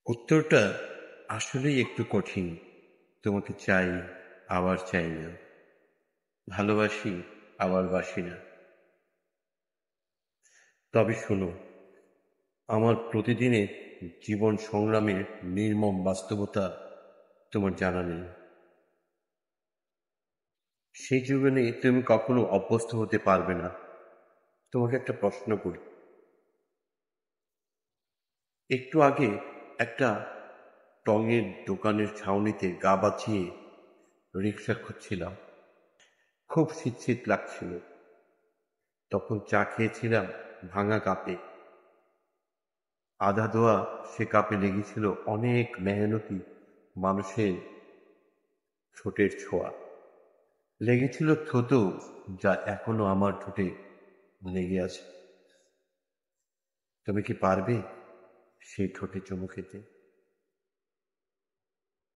উত্তরটা আসলেই একটু কঠিন। তোমাকে চাই, আবার চাই না। ভালোবাসি, আবার বাসি না। তবে শোনো, আমার প্রতিদিনের জীবন সংগ্রামের নির্মম বাস্তবতা তোমার জানা নেই। সেই জীবনে তুমি কখনো অভ্যস্ত হতে পারবে না। তোমাকে একটা প্রশ্ন করি। একটু আগে একটা টঙের দোকানের ছাউনিতে গা বাঁচিয়ে রিক্সা খুঁজছিলাম। খুব শীত শীত লাগছিল। তখন চা খেয়েছিলাম ভাঙা কাপে। আধা ধোয়া সে কাপে লেগেছিল অনেক মেহনতি মানুষের ঠোঁটের ছোঁয়া। লেগেছিল থুতু, যা এখনো আমার ঠোঁটে লেগে আছে। তুমি কি পারবে সেই ঠোঁটে চুমু খেতে?